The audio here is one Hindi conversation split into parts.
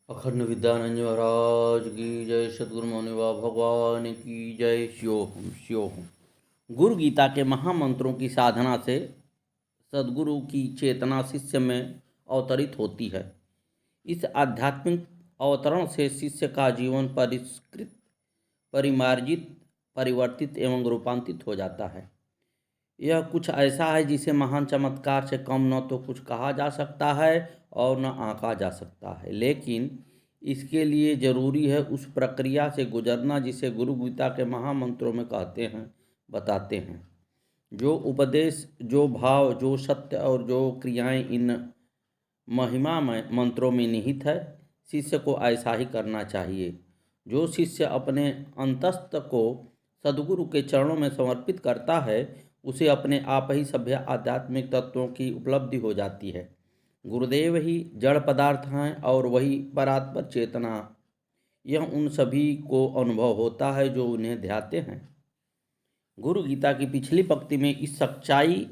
अखंड विद्यानंद महाराज की जय। सद्गुरु मौनिवा भगवान की जय। शिवोहम शिवोहम। गुरु गीता के महामंत्रों की साधना से सद्गुरु की चेतना शिष्य में अवतरित होती है। इस आध्यात्मिक अवतरण से शिष्य का जीवन परिष्कृत, परिमार्जित, परिवर्तित एवं रूपांतरित हो जाता है। यह कुछ ऐसा है जिसे महान चमत्कार से कम न तो कुछ कहा जा सकता है और न आंका जा सकता है, लेकिन इसके लिए जरूरी है उस प्रक्रिया से गुजरना जिसे गुरु गीता के महामंत्रों में कहते हैं, बताते हैं। जो उपदेश, जो भाव, जो सत्य और जो क्रियाएं इन महिमामय मंत्रों में निहित है, शिष्य को ऐसा ही करना चाहिए। जो शिष्य अपने अंतस्थ को सद्गुरु के चरणों में समर्पित करता है, उसे अपने आप ही सभ्य आध्यात्मिक तत्वों की उपलब्धि हो जाती है। गुरुदेव ही जड़ पदार्थ हैं और वही परात्पर चेतना। यह उन सभी को अनुभव होता है जो उन्हें ध्याते हैं। गुरु गीता की पिछली पंक्ति में इस सच्चाई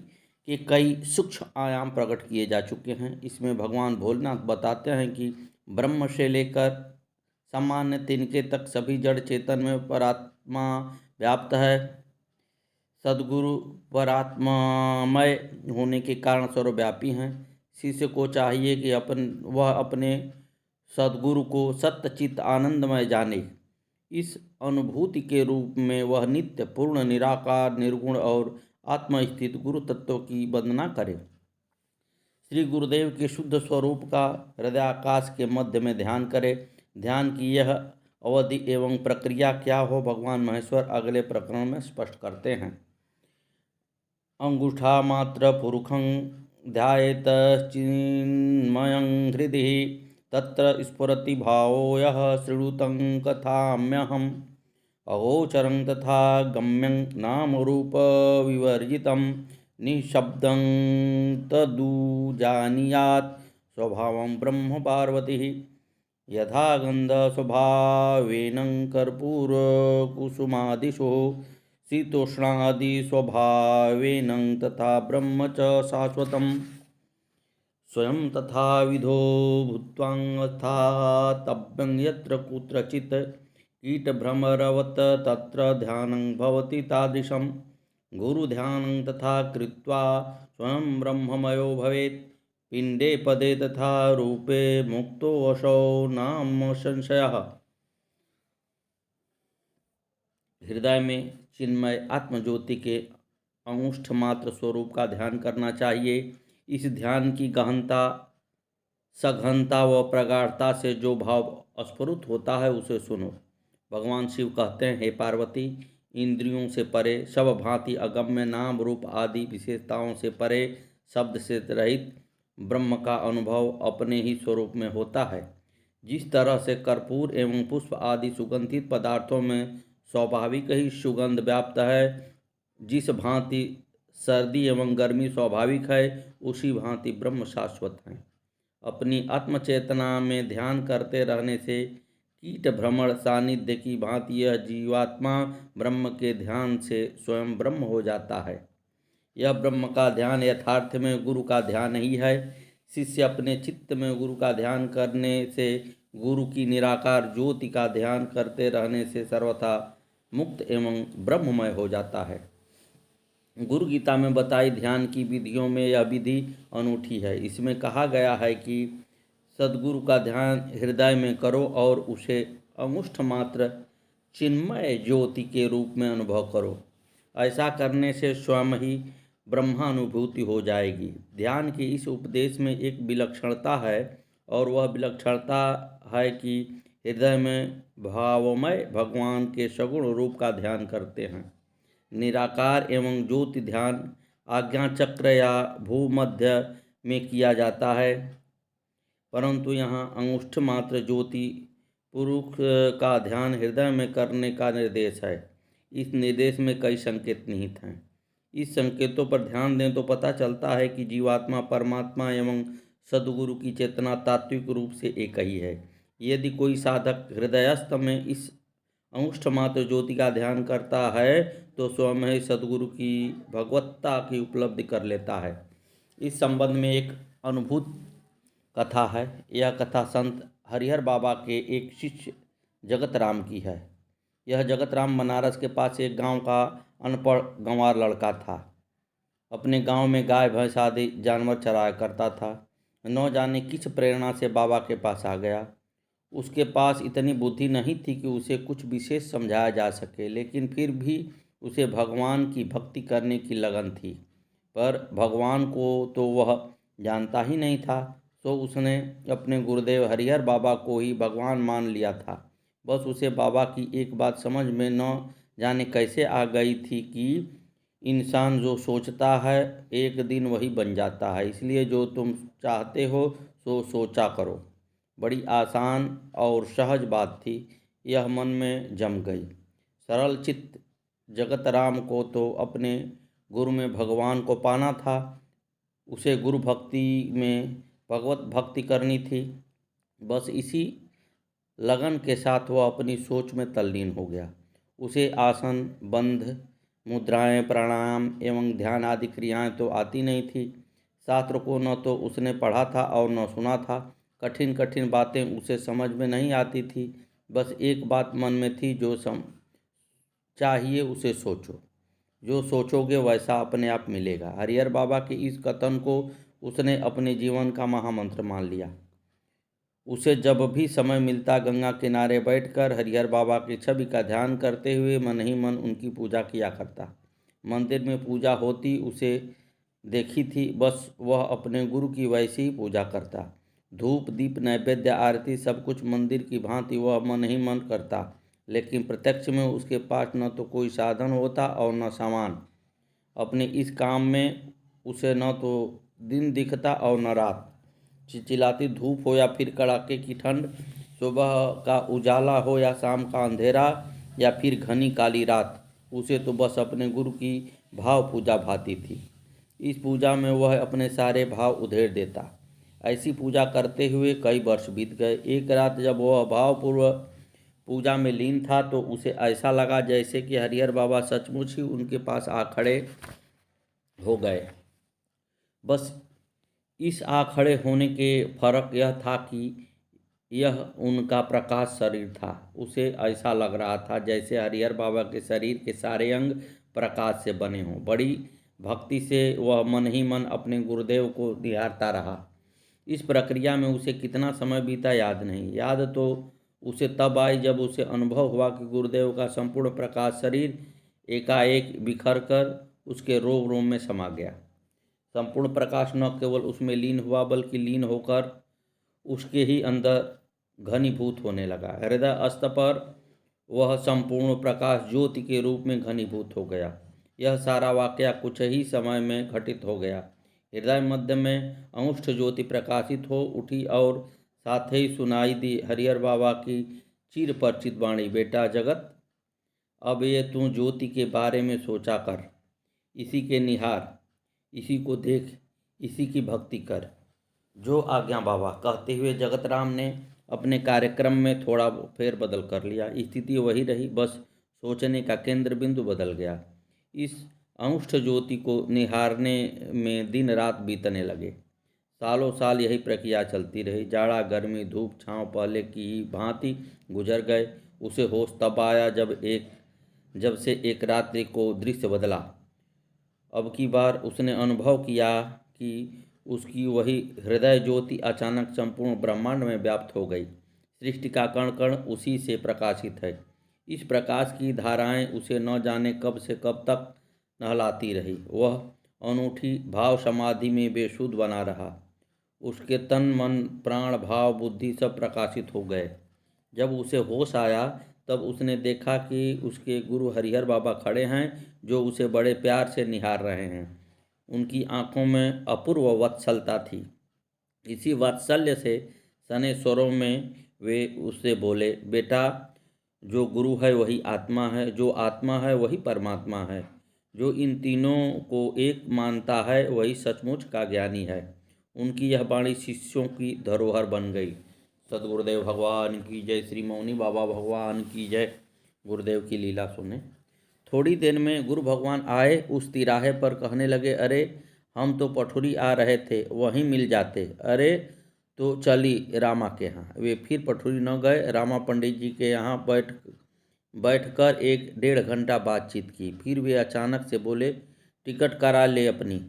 के कई सूक्ष्म आयाम प्रकट किए जा चुके हैं। इसमें भगवान भोलेनाथ बताते हैं कि ब्रह्म से लेकर सामान्य तिनके तक सभी जड़ चेतन में परात्मा व्याप्त है। सद्गुरु परात्मामय होने के कारण सर्वव्यापी हैं। शिष्य को चाहिए कि वह अपने सद्गुरु को सत्यचित आनंदमय जाने। इस अनुभूति के रूप में वह नित्य पूर्ण निराकार, निर्गुण और आत्मस्थित गुरु तत्व की वंदना करे। श्री गुरुदेव के शुद्ध स्वरूप का हृदयाकाश के मध्य में ध्यान करे। ध्यान की यह अवधि एवं प्रक्रिया क्या हो, भगवान महेश्वर अगले प्रकरण में स्पष्ट करते हैं। अंगूठा मात्र पुरुखं ध्यायेत चिन्मयं हृदि तत्र स्फुरति भावो यः शृणुतं कथाम्यहम् अगोचरं तथा गम्यं नाम रूप विवर्जितं निःशब्दं तदुजानीयात् स्वभावं ब्रह्म पार्वती यथा गंध स्वभावेन कर्पूर कुसुमादिषु शीतोष्णादि स्वभावेन तथा ब्रह्म च शाश्वतम् स्वयं तथा विधो भूत्वांगस्थातव्यं यत्र कुत्रचित् कीटभ्रमरवत् तत्र ध्यानं भवति तादृशं गुरुध्यानं तथा कृत्वा स्वयं ब्रह्ममयो भवेत् पिंडे पदे तथा रूपे मुक्तो वशो नाम संशयः। हृदय में चिन्मय आत्मज्योति के अंगुष्ठ मात्र स्वरूप का ध्यान करना चाहिए। इस ध्यान की गहनता, सघनता व प्रगाढ़ता से जो भाव स्फुरित होता है उसे सुनो। भगवान शिव कहते हैं, हे पार्वती, इंद्रियों से परे, सब भांति अगम्य नाम रूप आदि विशेषताओं से परे, शब्द से रहित ब्रह्म का अनुभव अपने ही स्वरूप में होता है। जिस तरह से कर्पूर एवं पुष्प आदि सुगंधित पदार्थों में स्वाभाविक ही सुगंध व्याप्त है, जिस भांति सर्दी एवं गर्मी स्वाभाविक है, उसी भांति ब्रह्म शाश्वत है। अपनी आत्मचेतना में ध्यान करते रहने से कीट भ्रमण सानिध्य की भांति यह जीवात्मा ब्रह्म के ध्यान से स्वयं ब्रह्म हो जाता है। यह ब्रह्म का ध्यान यथार्थ में गुरु का ध्यान ही है। शिष्य अपने चित्त में गुरु का ध्यान करने से, गुरु की निराकार ज्योति का ध्यान करते रहने से सर्वथा मुक्त एवं ब्रह्ममय हो जाता है। गुरु गीता में बताई ध्यान की विधियों में यह विधि अनूठी है। इसमें कहा गया है कि सद्गुरु का ध्यान हृदय में करो और उसे अंगुष्ठ मात्र चिन्मय ज्योति के रूप में अनुभव करो। ऐसा करने से स्वयं ही ब्रह्मानुभूति हो जाएगी। ध्यान के इस उपदेश में एक विलक्षणता है और वह विलक्षणता है कि हृदय में भावमय भगवान के सगुण रूप का ध्यान करते हैं। निराकार एवं ज्योति ध्यान आज्ञा चक्र या भूमध्य में किया जाता है, परंतु यहाँ अंगुष्ठ मात्र ज्योति पुरुष का ध्यान हृदय में करने का निर्देश है। इस निर्देश में कई संकेत निहित हैं। इस संकेतों पर ध्यान दें तो पता चलता है कि जीवात्मा परमात्मा एवं सद्गुरु की चेतना तात्विक रूप से एक ही है। यदि कोई साधक हृदयस्थ में इस अंगुष्ठ मात्र ज्योति का ध्यान करता है तो स्वयं ही सद्गुरु की भगवत्ता की उपलब्धि कर लेता है। इस संबंध में एक अनुभूत कथा है। यह कथा संत हरिहर बाबा के एक शिष्य जगत राम की है। यह जगत राम बनारस के पास एक गांव का अनपढ़ गंवार लड़का था। अपने गांव में गाय भैंस आदि जानवर चराया करता था। न जाने किस प्रेरणा से बाबा के पास आ गया। उसके पास इतनी बुद्धि नहीं थी कि उसे कुछ विशेष समझाया जा सके, लेकिन फिर भी उसे भगवान की भक्ति करने की लगन थी। पर भगवान को तो वह जानता ही नहीं था, तो उसने अपने गुरुदेव हरिहर बाबा को ही भगवान मान लिया था। बस उसे बाबा की एक बात समझ में न जाने कैसे आ गई थी कि इंसान जो सोचता है एक दिन वही बन जाता है, इसलिए जो तुम चाहते हो सो सोचा करो। बड़ी आसान और सहज बात थी, यह मन में जम गई। सरल चित्त जगत राम को तो अपने गुरु में भगवान को पाना था। उसे गुरु भक्ति में भगवत भक्ति करनी थी। बस इसी लगन के साथ वह अपनी सोच में तल्लीन हो गया। उसे आसन, बंध, मुद्राएं, प्राणायाम एवं ध्यान आदि क्रियाएं तो आती नहीं थी। शास्त्र को न तो उसने पढ़ा था और न सुना था। कठिन कठिन बातें उसे समझ में नहीं आती थी। बस एक बात मन में थी, जो चाहिए उसे सोचो, जो सोचोगे वैसा अपने आप मिलेगा। हरिहर बाबा के इस कथन को उसने अपने जीवन का महामंत्र मान लिया। उसे जब भी समय मिलता गंगा किनारे बैठकर हरिहर बाबा की छवि का ध्यान करते हुए मन ही मन उनकी पूजा किया करता। मंदिर में पूजा होती उसे देखी थी, बस वह अपने गुरु की वैसी ही पूजा करता। धूप दीप नैवेद्य आरती सब कुछ मंदिर की भांति वह मन ही मन करता, लेकिन प्रत्यक्ष में उसके पास न तो कोई साधन होता और न सामान। अपने इस काम में उसे न तो दिन दिखता और न रात। चिलचिलाती धूप हो या फिर कड़ाके की ठंड, सुबह का उजाला हो या शाम का अंधेरा या फिर घनी काली रात, उसे तो बस अपने गुरु की भाव पूजा भाती थी। इस पूजा में वह अपने सारे भाव उधेड़ देता। ऐसी पूजा करते हुए कई वर्ष बीत गए। एक रात जब वह भावपूर्वक पूजा में लीन था तो उसे ऐसा लगा जैसे कि हरिहर बाबा सचमुच ही उनके पास आ खड़े हो गए। बस इस आ खड़े होने के फर्क यह था कि यह उनका प्रकाश शरीर था। उसे ऐसा लग रहा था जैसे हरिहर बाबा के शरीर के सारे अंग प्रकाश से बने हों। बड़ी भक्ति से वह मन ही मन अपने गुरुदेव को निहारता रहा। इस प्रक्रिया में उसे कितना समय बीता याद नहीं। याद तो उसे तब आई जब उसे अनुभव हुआ कि गुरुदेव का संपूर्ण प्रकाश शरीर एकाएक बिखर कर उसके रोम रोम में समा गया। संपूर्ण प्रकाश न केवल उसमें लीन हुआ बल्कि लीन होकर उसके ही अंदर घनीभूत होने लगा। हृदय स्तर पर वह संपूर्ण प्रकाश ज्योति के रूप में घनीभूत हो गया। यह सारा वाकया कुछ ही समय में घटित हो गया। हृदय मध्य में अंगुष्ठ ज्योति प्रकाशित हो उठी और साथ ही सुनाई दी हरिहर बाबा की चिर परिचित वाणी, बेटा जगत, अब ये तू ज्योति के बारे में सोचा कर, इसी के निहार, इसी को देख, इसी की भक्ति कर। जो आज्ञा बाबा, कहते हुए जगत राम ने अपने कार्यक्रम में थोड़ा फेरबदल कर लिया। स्थिति वही रही, बस सोचने का केंद्र बिंदु बदल गया। इस अंगुष्ठ ज्योति को निहारने में दिन रात बीतने लगे। सालों साल यही प्रक्रिया चलती रही। जाड़ा गर्मी धूप छांव पहले की ही भांति गुजर गए। उसे होश तब आया जब से एक रात्रि को दृश्य बदला। अब की बार उसने अनुभव किया कि उसकी वही हृदय ज्योति अचानक संपूर्ण ब्रह्मांड में व्याप्त हो गई। सृष्टि का कण कण उसी से प्रकाशित है। इस प्रकाश की धाराएं उसे न जाने कब से कब तक नहलाती रही। वह अनूठी भाव समाधि में बेसुध बना रहा। उसके तन मन प्राण भाव बुद्धि सब प्रकाशित हो गए। जब उसे होश आया तब उसने देखा कि उसके गुरु हरिहर बाबा खड़े हैं, जो उसे बड़े प्यार से निहार रहे हैं। उनकी आंखों में अपूर्व वत्सलता थी। इसी वात्सल्य से सने स्वरों में वे उससे बोले, बेटा, जो गुरु है वही आत्मा है, जो आत्मा है वही परमात्मा है, जो इन तीनों को एक मानता है वही सचमुच का ज्ञानी है। उनकी यह वाणी शिष्यों की धरोहर बन गई। सदगुरुदेव भगवान की जय। श्री मौनी बाबा भगवान की जय। गुरुदेव की लीला सुने। थोड़ी देर में गुरु भगवान आए। उस तिराहे पर कहने लगे, अरे हम तो पठुरी आ रहे थे, वहीं मिल जाते। अरे तो चली रामा के यहाँ। वे फिर पठुरी न गए। रामा पंडित जी के यहाँ बैठकर 1-1.5 घंटा बातचीत की। फिर वे अचानक से बोले, टिकट करा ले अपनी।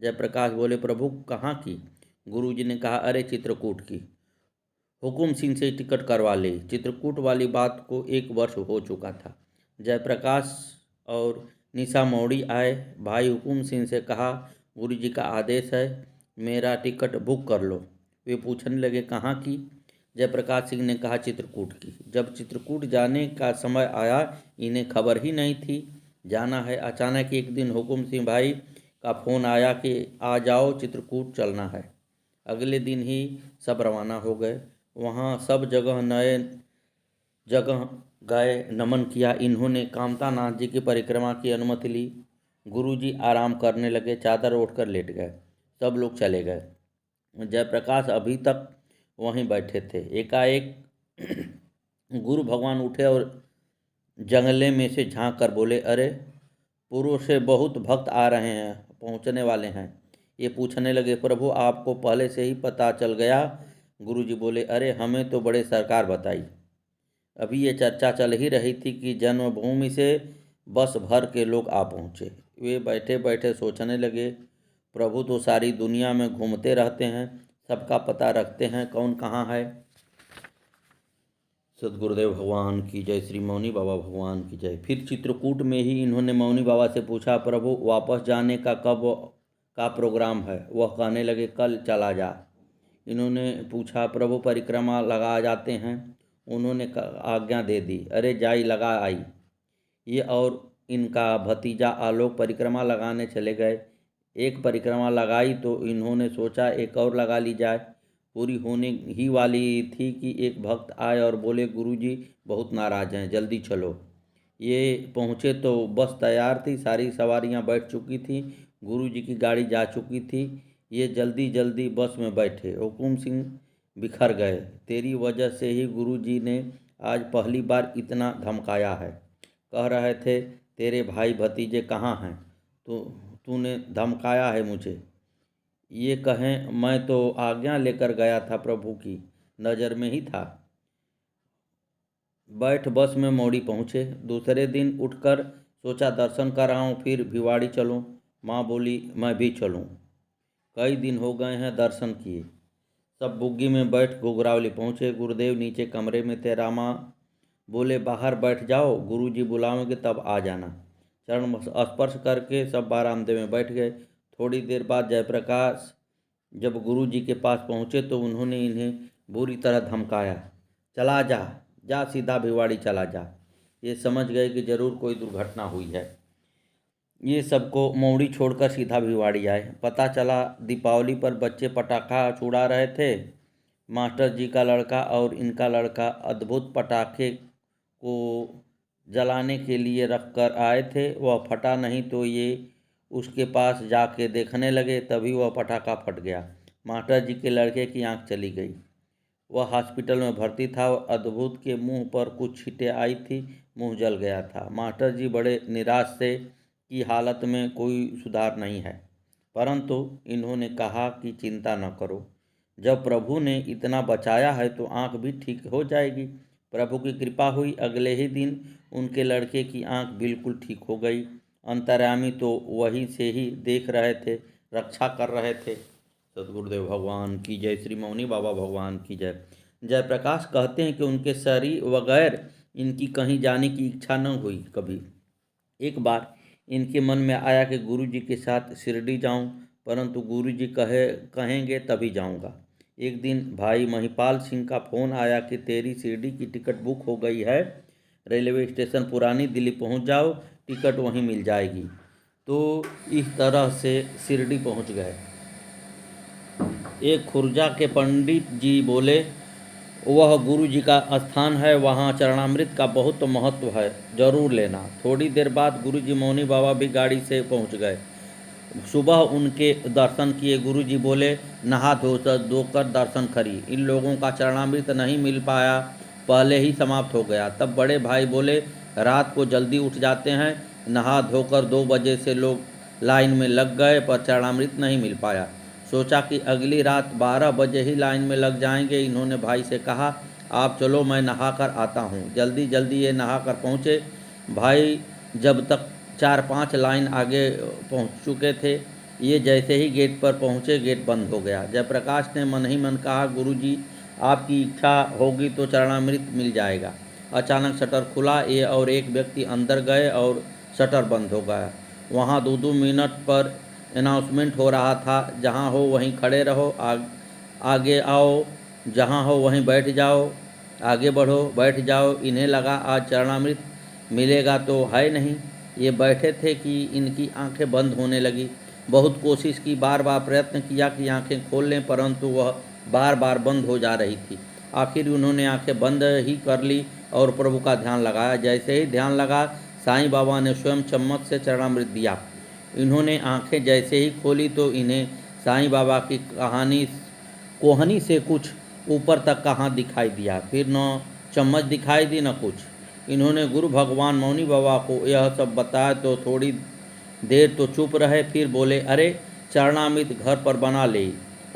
जयप्रकाश बोले, प्रभु कहाँ की? गुरुजी ने कहा, अरे चित्रकूट की। हुकुम सिंह से टिकट करवा ले। चित्रकूट वाली बात को 1 वर्ष हो चुका था। जयप्रकाश और निशा मौड़ी आए। भाई हुकुम सिंह से कहा, गुरुजी का आदेश है, मेरा टिकट बुक कर लो। वे पूछने लगे, कहाँ की? जयप्रकाश सिंह ने कहा, चित्रकूट की। जब चित्रकूट जाने का समय आया, इन्हें खबर ही नहीं थी जाना है। अचानक एक दिन हुकुम सिंह भाई का फ़ोन आया कि आ जाओ, चित्रकूट चलना है। अगले दिन ही सब रवाना हो गए। वहाँ सब नए जगह गए, नमन किया। इन्होंने कामतानाथ जी की परिक्रमा की अनुमति ली। गुरुजी आराम करने लगे, चादर ओढ़कर लेट गए। सब लोग चले गए। जयप्रकाश अभी तक वहीं बैठे थे। एकाएक गुरु भगवान उठे और जंगले में से झांक कर बोले, अरे पूर्व से बहुत भक्त आ रहे हैं, पहुंचने वाले हैं। ये पूछने लगे, प्रभु आपको पहले से ही पता चल गया? गुरुजी बोले, अरे हमें तो बड़े सरकार बताई। अभी ये चर्चा चल ही रही थी कि जन्मभूमि से बस भर के लोग आ पहुँचे। वे बैठे बैठे सोचने लगे, प्रभु तो सारी दुनिया में घूमते रहते हैं, सबका पता रखते हैं कौन कहाँ है। सद्गुरुदेव भगवान की जय, श्री मौनी बाबा भगवान की जय। फिर चित्रकूट में ही इन्होंने मौनी बाबा से पूछा, प्रभु वापस जाने का कब का प्रोग्राम है? वह कहने लगे, कल चला जा। इन्होंने पूछा, प्रभु परिक्रमा लगा जाते हैं? उन्होंने आज्ञा दे दी। अरे जाई लगा आई। ये और इनका भतीजा आलोक परिक्रमा लगाने चले गए। एक परिक्रमा लगाई तो इन्होंने सोचा एक और लगा ली जाए। पूरी होने ही वाली थी कि एक भक्त आए और बोले, गुरुजी बहुत नाराज़ हैं, जल्दी चलो। ये पहुँचे तो बस तैयार थी, सारी सवारियां बैठ चुकी थीं, गुरुजी की गाड़ी जा चुकी थी। ये जल्दी जल्दी बस में बैठे। हुकुम सिंह बिखर गए। तेरी वजह से ही गुरुजी ने आज पहली बार इतना धमकाया है। कह रहे थे तेरे भाई भतीजे कहाँ हैं, तो तूने धमकाया है मुझे। ये कहें मैं तो आज्ञा लेकर गया था, प्रभु की नज़र में ही था। बैठ बस में मौड़ी पहुँचे। दूसरे दिन उठकर सोचा दर्शन कर आऊँ, फिर भिवाड़ी चलूँ। माँ बोली, मैं भी चलूँ, कई दिन हो गए हैं दर्शन किए। सब बुग्गी में बैठ घुघरावली पहुँचे। गुरुदेव नीचे कमरे में थे। रामा बोले, बाहर बैठ जाओ, गुरुजी बुलाओगे तब आ जाना। चरण स्पर्श करके सब बारामदे में बैठ गए। थोड़ी देर बाद जयप्रकाश जब गुरुजी के पास पहुँचे तो उन्होंने इन्हें बुरी तरह धमकाया, चला जा, जा सीधा भिवाड़ी चला जा। ये समझ गए कि जरूर कोई दुर्घटना हुई है। ये सबको मौड़ी छोड़कर सीधा भिवाड़ी आए। पता चला दीपावली पर बच्चे पटाखा छुड़ा रहे थे। मास्टर जी का लड़का और इनका लड़का अद्भुत पटाखे को जलाने के लिए रख कर आए थे। वह फटा नहीं तो ये उसके पास जाके देखने लगे, तभी वह पटाखा फट गया। मास्टर जी के लड़के की आंख चली गई। वह हॉस्पिटल में भर्ती था। अद्भुत के मुंह पर कुछ छींटें आई थी, मुंह जल गया था। मास्टर जी बड़े निराश थे कि हालत में कोई सुधार नहीं है, परंतु इन्होंने कहा कि चिंता न करो, जब प्रभु ने इतना बचाया है तो आंख भी ठीक हो जाएगी। प्रभु की कृपा हुई। अगले ही दिन उनके लड़के की आंख बिल्कुल ठीक हो गई। अंतर्यामी तो वहीं से ही देख रहे थे, रक्षा कर रहे थे। सद्गुरुदेव भगवान की जय, श्री मौनी बाबा भगवान की जय। जयप्रकाश कहते हैं कि उनके शरीर बगैर इनकी कहीं जाने की इच्छा न हुई कभी। एक बार इनके मन में आया कि गुरुजी के साथ शिरडी जाऊं, परंतु गुरुजी कहेंगे तभी जाऊंगा। एक दिन भाई महिपाल सिंह का फ़ोन आया कि तेरी शिरडी की टिकट बुक हो गई है, रेलवे स्टेशन पुरानी दिल्ली पहुंच जाओ, टिकट वहीं मिल जाएगी। तो इस तरह से शिरडी पहुंच गए। एक खुर्जा के पंडित जी बोले, वह गुरु जी का स्थान है, वहाँ चरणामृत का बहुत महत्व है, जरूर लेना। थोड़ी देर बाद गुरु जी मौनी बाबा भी गाड़ी से पहुँच गए। सुबह उनके दर्शन किए। गुरु जी बोले, नहा धोकर दर्शन करी, इन लोगों का चरणामृत नहीं मिल पाया, पहले ही समाप्त हो गया। तब बड़े भाई बोले, रात को जल्दी उठ जाते हैं, नहा धोकर 2 बजे से लोग लाइन में लग गए पर चरणामृत नहीं मिल पाया। सोचा कि अगली रात 12 बजे ही लाइन में लग जाएंगे। इन्होंने भाई से कहा, आप चलो, मैं नहाकर आता हूँ। जल्दी जल्दी ये नहाकर पहुँचे। भाई जब तक 4-5 लाइन आगे पहुँच चुके थे। ये जैसे ही गेट पर पहुँचे, गेट बंद हो गया। जयप्रकाश ने मन ही मन कहा, गुरुजी, आपकी इच्छा होगी तो चरणामृत मिल जाएगा। अचानक शटर खुला, ये और एक व्यक्ति अंदर गए और शटर बंद हो गया। वहाँ 2-2 मिनट पर अनाउंसमेंट हो रहा था, जहाँ हो वहीं खड़े रहो, आगे आओ, जहाँ हो वहीं बैठ जाओ, आगे बढ़ो, बैठ जाओ। इन्हें लगा आज चरणामृत मिलेगा तो है नहीं। ये बैठे थे कि इनकी आंखें बंद होने लगी। बहुत कोशिश की, बार बार प्रयत्न किया कि आंखें खोल लें, परंतु वह बार बार बंद हो जा रही थी। आखिर उन्होंने आंखें बंद ही कर ली और प्रभु का ध्यान लगाया। जैसे ही ध्यान लगा, साईं बाबा ने स्वयं चम्मच से चरणामृत दिया। इन्होंने आंखें जैसे ही खोली तो इन्हें साईं बाबा की कोहनी से कुछ ऊपर तक कहाँ दिखाई दिया। फिर न चम्मच दिखाई दी, न कुछ। इन्होंने गुरु भगवान मौनी बाबा को यह सब बताया तो थोड़ी देर तो चुप रहे, फिर बोले, अरे चरणामृत घर पर बना ले,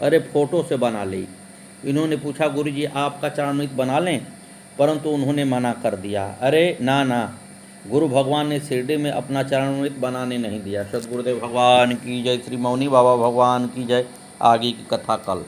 अरे फोटो से बना ले। इन्होंने पूछा, गुरुजी आपका चरणामृत बना लें, परंतु उन्होंने मना कर दिया। अरे ना ना, गुरु भगवान ने शिरडी में अपना चरणामृत बनाने नहीं दिया। सदगुरुदेव भगवान की जय, श्री मौनी बाबा भगवान की जय। आगे की कथा कल।